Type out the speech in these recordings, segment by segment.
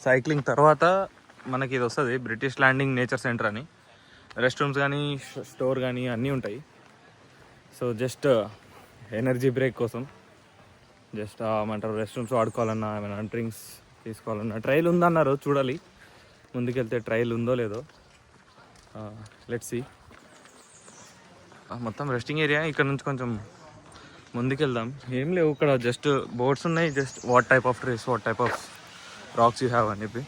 Cycling తర్వాత మనకి ఇది వస్తుంది, బ్రిటిష్ ల్యాండింగ్ నేచర్ సెంటర్ అని. రెస్ట్ రూమ్స్ కానీ స్టోర్ కానీ అన్నీ ఉంటాయి. సో జస్ట్ ఎనర్జీ బ్రేక్ కోసం జస్ట్ ఏమంటారు రెస్ట్ రూమ్స్ వాడుకోవాలన్నా, ఏమైనా డ్రింక్స్ తీసుకోవాలన్నా. ట్రైల్ ఉందన్నారు, చూడాలి ముందుకెళ్తే ట్రైల్ ఉందో లేదో. Let's see. మొత్తం రెస్టింగ్ ఏరియా. ఇక్కడ నుంచి కొంచెం ముందుకెళ్దాం. ఏం లేవు ఇక్కడ, జస్ట్ బోర్డ్స్ ఉన్నాయి. Just what type of trees, what type of rocks you have అని చెప్పి.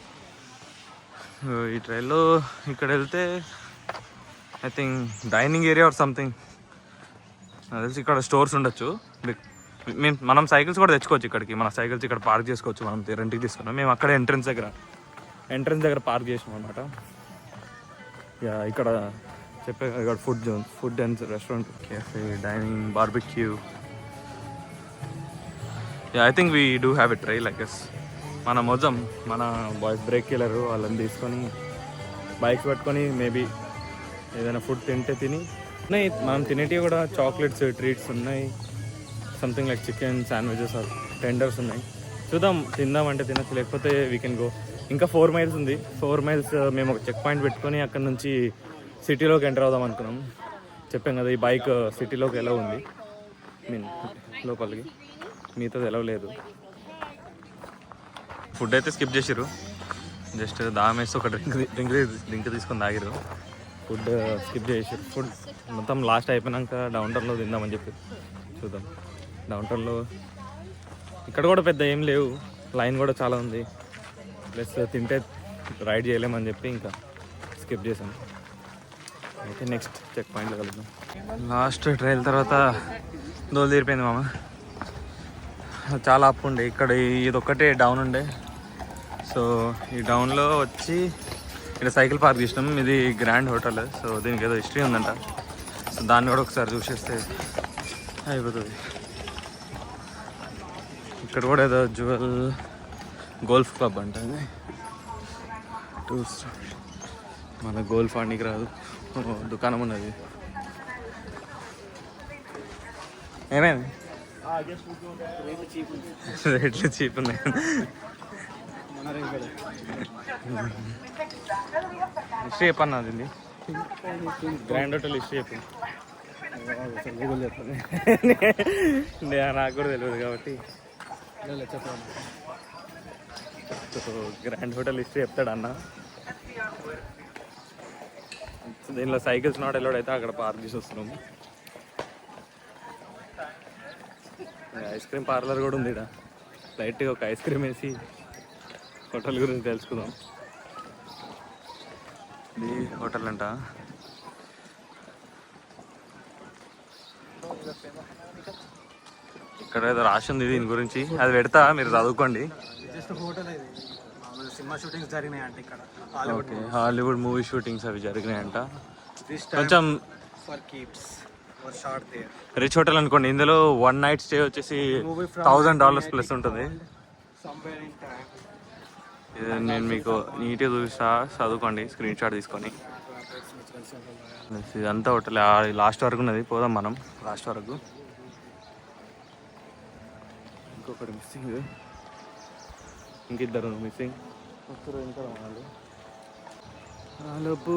ఈ ట్రైల్లో ఇక్కడ వెళ్తే I think dining area or something నాకు తెలిసి. ఇక్కడ స్టోర్స్ ఉండొచ్చు. మనం సైకిల్స్ కూడా తెచ్చుకోవచ్చు ఇక్కడికి. మన సైకిల్స్ ఇక్కడ పార్క్ చేసుకోవచ్చు. మనం రెంట్కి తీసుకున్నాం. మేము అక్కడ ఎంట్రన్స్ దగ్గర పార్క్ చేసినాం అనమాట. ఇక్కడ చెప్పే ఇక్కడ food zone, food and restaurant, cafe, dining, barbecue. I think we do have a trail I guess. మన బాయ్స్ బ్రేక్ కిల్లరు వాళ్ళని తీసుకొని బైక్స్ పట్టుకొని మేబీ ఏదైనా ఫుడ్ తిని ఉన్నాయి. మనం తినేటివి కూడా చాక్లెట్స్, ట్రీట్స్ ఉన్నాయి. Something like chicken sandwiches or tenders ఉన్నాయి. చూద్దాం, తిందామంటే తినచ్చు, లేకపోతే వీ కెన్ గో. ఇంకా 4 miles ఉంది. 4 miles మేము ఒక చెక్ పాయింట్ పెట్టుకొని అక్కడ నుంచి సిటీలోకి ఎంటర్ అవుదాం అనుకున్నాం. చెప్పాం కదా, ఈ బైక్ సిటీలోకి ఎలా ఉంది, లోపలికి, మిగతాది ఎలా లేదు. ఫుడ్ అయితే స్కిప్ చేసిర్రు. జస్ట్ దాహం వేసి ఒక డ్రింక్ తీసుకొని తాగిరు. ఫుడ్ స్కిప్ చేసారు. ఫుడ్ మొత్తం లాస్ట్ అయిపోయినాక డౌన్ టౌన్లో తిందామని చెప్పి చూద్దాం. డౌన్ టౌన్లో ఇక్కడ కూడా పెద్ద ఏం లేవు, లైన్ కూడా చాలా ఉంది. ప్లస్ తింటే రైడ్ చేయలేమని చెప్పి ఇంకా స్కిప్ చేసాం. అయితే నెక్స్ట్ చెక్ పాయింట్లో కలుద్దాం. లాస్ట్ ట్రైల్ తర్వాత దోలు తీరిపోయింది మామ. చాలా అప్ ఉండే ఇక్కడ. ఇదొక్కటే డౌన్ ఉండే. సో ఈ డౌన్లో వచ్చి ఇక్కడ సైకిల్ పార్క్ చేసినాం. ఇది గ్రాండ్ హోటల్. సో దీనికి ఏదో హిస్టరీ ఉందంట. సో దాన్ని కూడా ఒకసారి చూసేస్తే అయిపోతుంది. ఇక్కడ కూడా ఏదో జ్యువెల్ గోల్ఫ్ క్లబ్ అంటుంది. మన గోల్ఫ్ ఆడికి రాదు, దుకాణం ఉన్నది. ఏమైంది? రేట్లు చీప్ ఉన్నాయి. హిస్టరీ చెప్పన్నా, అది గ్రాండ్ హోటల్ హిస్టరీ చెప్పు. నాకు కూడా తెలియదు కాబట్టి గ్రాండ్ హోటల్ హిస్టరీ చెప్తాడు అన్న. దీనిలో సైకిల్స్ నాట్ అలౌడ్ అయితే అక్కడ పార్క్ చేసి వస్తున్నాము. ఐస్ క్రీమ్ పార్లర్ కూడా ఉంది ఇక్కడ. లైట్గా ఒక ఐస్ క్రీమ్ వేసి హోటల్ గురించి తెలుసుకుందాం. ఇది హోటల్ అంట. ఇక్కడ ఏదో రాసి ఉంది దీని గురించి, అది పెడతా, మీరు చదువుకోండి. ఓకే, హాలీవుడ్ మూవీ షూటింగ్స్ అవి జరిగినాయంట. కొంచెం రిచ్ హోటల్ అనుకోండి. ఇందులో 1 night స్టే వచ్చేసి $1000 ప్లస్ ఉంటుంది. నేను మీకు నీట్గా చూసా, చదువుకోండి, స్క్రీన్ షాట్ తీసుకొని. ఇదంతా హోటల్ లాస్ట్ వరకు ఉన్నది. పోదాం మనం లాస్ట్ వరకు. ఇంకొకటి మిస్సింగ్, ఇంకిద్దరు మిస్సింగ్. ఇంకా రావాలి. లోపు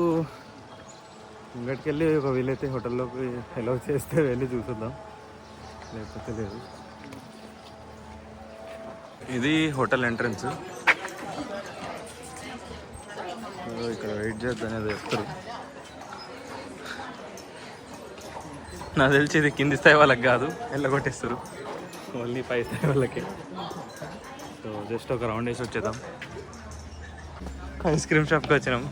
ఇంకటికి వెళ్ళి ఒక వీలైతే హోటల్లోకి ఎలా చేస్తే వెళ్ళి చూసుద్దాం, లేకపోతే లేదు. ఇది హోటల్ ఎంట్రన్స్. ఇక్కడ వెయిట్ చేద్దాం అనేది చెప్తారు. నాకు తెలిసి ఇది కింది స్థాయి వాళ్ళకి కాదు, వెళ్ళగొట్టేస్తారు, ఓన్లీ 5 స్థాయి వాళ్ళకి. సో జస్ట్ ఒక రౌండ్ వేసి వచ్చేద్దాం. ఐస్ క్రీమ్ షాప్కి వచ్చినాం.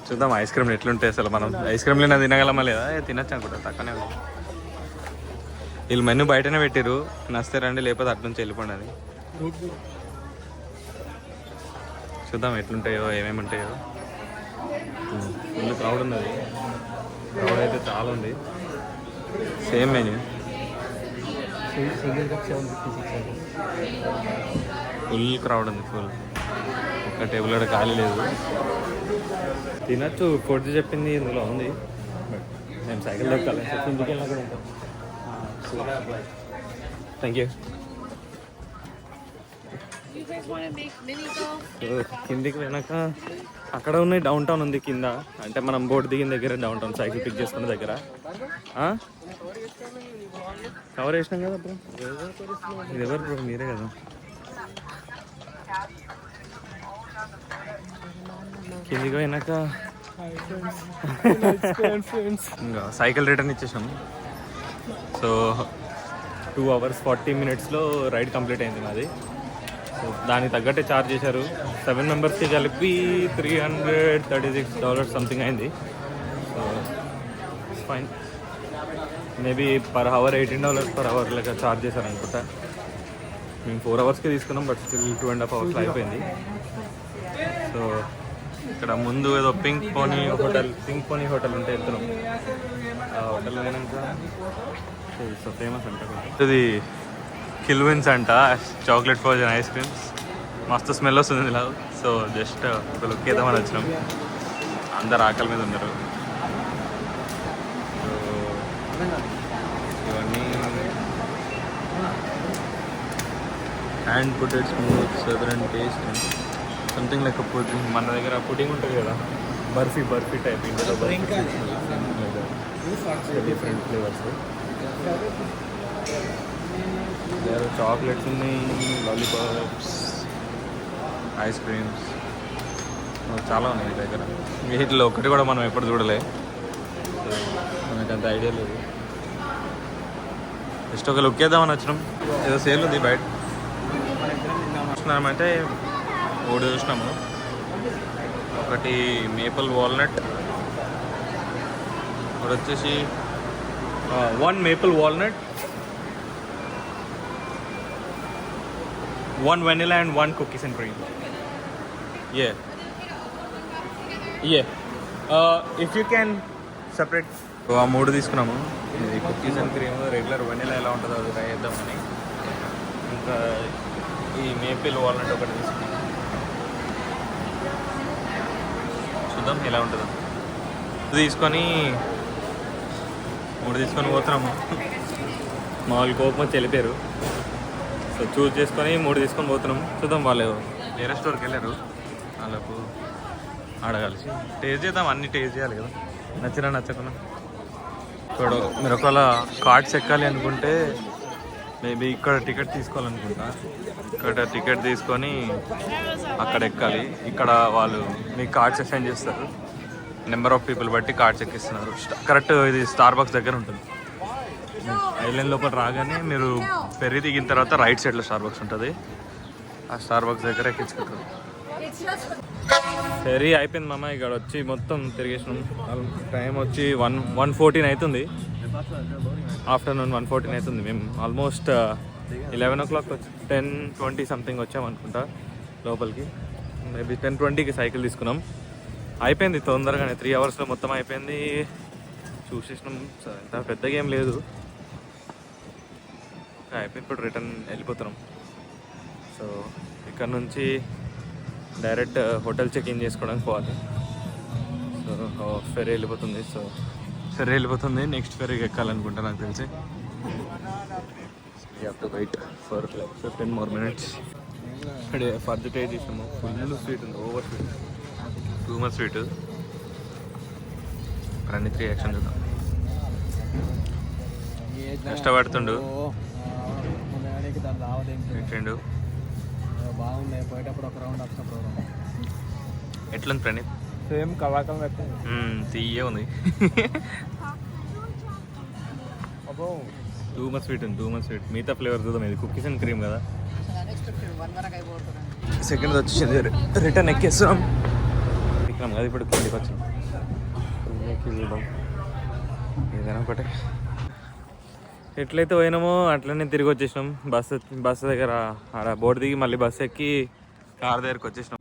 చూద్దాం ఐస్ క్రీమ్ ఎట్లుంటాయి. అసలు మనం ఐస్ క్రీమ్లు తినగలమా లేదా? తినచ్చు అనుకుంటా, తక్కువనే ఉంది. వీళ్ళు మెనూ బయటనే పెట్టారు, నస్తే రండి, లేకపోతే అటు నుంచి వెళ్ళిపోండి అని. చూద్దాం ఎట్లుంటాయో, ఏమేమి ఉంటాయో. ఫుల్ క్రౌడ్ ఉన్నది. క్రౌడ్ అయితే చాలా ఉంది. సేమ్ మెన్యూ, ఫుల్ క్రౌడ్ ఉంది. ఫుల్ ఒక్క టేబుల్ కూడా ఖాళీ లేదు. తినచ్చు, ఫుడ్ చెప్పింది ఇందులో ఉంది. బట్ నేను సైకిల్ దొరకాలి, ఇంటికి వెళ్ళినా కూడా ఉంటాం. Thank you. కిందికి పోయినాక అక్కడ ఉన్నాయి, డౌన్ టౌన్ ఉంది కింద. అంటే మనం బోట్ దిగిన దగ్గర డౌన్ టౌన్, సైకిల్ పిక్ చేసుకున్న దగ్గర. కవర్ వేసినాం కదా బ్రో. ఇది ఎవరు బ్రో? మీరే కదా. కిందికి పోయినాక ఇంకా సైకిల్ రిటర్న్ ఇచ్చేసాం. సో 2 hours 40 minutesలో రైడ్ కంప్లీట్ అయింది మాది. సో దానికి తగ్గట్టే ఛార్జ్ చేశారు. 7 members కలిపి $336 సంథింగ్ అయింది. So it's fine. Maybe per hour $18 per hour లెక్క ఛార్జ్ చేశారు అనుకుంటా. మేము 4 hours తీసుకున్నాం, బట్ స్టిల్ 2.5 hours అయిపోయింది. సో ఇక్కడ ముందు ఏదో పింక్ పోనీ హోటల్ ఉంటే వెళ్తున్నాం. ఆ హోటల్ అయినాక సో ఫేమస్ అంట. ఇది కిల్విన్స్ అంట, చాక్లెట్ ఫ్రోజన్ ఐస్ క్రీమ్స్. మస్తు స్మెల్ వస్తుంది ఇలా. సో జస్ట్ ఒక లుక్ వేద్దామని వచ్చినాం. అందరు ఆకలి మీద ఉన్నారు. సో ఇవన్నీ హ్యాండ్ పుటెడ్ smooth southern taste something like pudding. మన దగ్గర పుడ్డింగ్ ఉంటుంది కదా, బర్ఫీ టైప్. ఇందులో డిఫరెంట్ ఫ్లేవర్స్. చాక్లెట్స్ ఉన్నాయి, లాలీపాప్స్, ఐస్ క్రీమ్స్ చాలా ఉన్నాయి ఈ దగ్గర. వీటిలో ఒకటి కూడా మనం ఎప్పుడు చూడలే, మనకు అంత ఐడియా లేదు. జస్ట్ ఒక లుక్ వేద్దామని వచ్చినాం. ఏదో సేల్ ఉంది బయట. చూసినామంటే 3 చూసినాము. ఒకటి మేపుల్ వాల్నట్, ఒకటి వచ్చేసి 1 maple walnut, 1 vanilla and 1 cookies and cream. Yeah. If you can separate. So ఆ 3 తీసుకున్నాము. ఇది cookies and cream, regular vanilla ఎలా ఉంటుందో అది ట్రై చేద్దామని. ఇంకా ఈ మేపిల్ వాల్నట్ ఒకటి తీసుకున్నాము. చూద్దాం ఎలా ఉంటుందో. 3 తీసుకొని పోతున్నాము. మా వాళ్ళు కోపం వచ్చి వెళ్ళిపోయారు. సో చూస్ చేసుకొని 3 తీసుకొని పోతున్నాం. చూద్దాం. వాళ్ళు వేరే స్టోర్కి వెళ్ళారు. వాళ్ళకు ఆడగలిసి టేస్ట్ చేద్దాం. అన్నీ టేస్ట్ చేయాలి కదా, నచ్చకుండా. ఇక్కడ మీరు ఒకవేళ కార్డ్స్ ఎక్కాలి అనుకుంటే మేబీ ఇక్కడ టికెట్ తీసుకోవాలనుకుంటా. ఇక్కడ టికెట్ తీసుకొని అక్కడ ఎక్కాలి. ఇక్కడ వాళ్ళు మీ కార్డ్స్ అసైన్ చేస్తారు. నెంబర్ ఆఫ్ పీపుల్ బట్టి కార్డ్స్ ఎక్కిస్తున్నారు. కరెక్ట్ ఇది స్టార్ బాక్స్ దగ్గర ఉంటుంది. ఐలాండ్ లోపల రాగానే మీరు ఫెర్రీ దిగిన తర్వాత రైట్ సైడ్లో స్టార్ బాక్స్ ఉంటుంది. ఆ స్టార్ బాక్స్ దగ్గర ఎక్కించుకుంటారు. ఫెర్రీ అయిపోయింది మామ. ఇక్కడ వచ్చి మొత్తం తిరిగేసినాం. టైం వచ్చి 1:14 అవుతుంది. ఆఫ్టర్నూన్ 1:14 అవుతుంది. మేము ఆల్మోస్ట్ 11 o'clock 10:20 సంథింగ్ వచ్చామనుకుంటా లోపలికి. మేబీ 10:20కి సైకిల్ తీసుకున్నాం. అయిపోయింది తొందరగానే. 3 hours మొత్తం అయిపోయింది. చూసేసినాం. ఇంత పెద్దగా ఏం లేదు. అయిపోయి ఇప్పుడు రిటర్న్ వెళ్ళిపోతున్నాం. సో ఇక్కడ నుంచి డైరెక్ట్ హోటల్ చెక్ఇన్ చేసుకోవడానికి పోవాలి. సో ఫెర్రీ వెళ్ళిపోతుంది. నెక్స్ట్ ఫెర్రీకి ఎక్కాలనుకుంటా నాకు తెలిసి. You have to wait for 15 more minutes. For the taste చేసాము. ఫుల్ స్వీట్ ఉంది, over sweet, too much sweet. అన్ని 3 యాక్షన్ చూద్దాం. కష్టపడుతుండు పెట్టిండు. బాగున్నాయి. పోయేటప్పుడు ఒక రౌండ్ వచ్చినప్పుడు ఎట్లుంది ప్రణీత్? సేమ్ కవాకం పెట్టింది. తీయే ఉంది. టూ మచ్ స్వీట్ ఉంది, మిగతా ఫ్లేవర్ చూద్దాం. ఇది కుకీస్ అండ్ క్రీమ్ కదా. సెకండ్ వచ్చేసింది. రిటర్న్ ఎక్కేస్తున్నాం. ఎక్కినాం కదా ఇప్పుడు కిందికి వచ్చాం. చూద్దాం ఏదైనా ఒకటే. ఎట్లయితే పోయినామో అట్లనే తిరిగి వచ్చేసినాం. బస్సు దగ్గర ఆడ బోర్డు దిగి మళ్ళీ బస్సు ఎక్కి కార్ దగ్గరికి వచ్చేసినాం.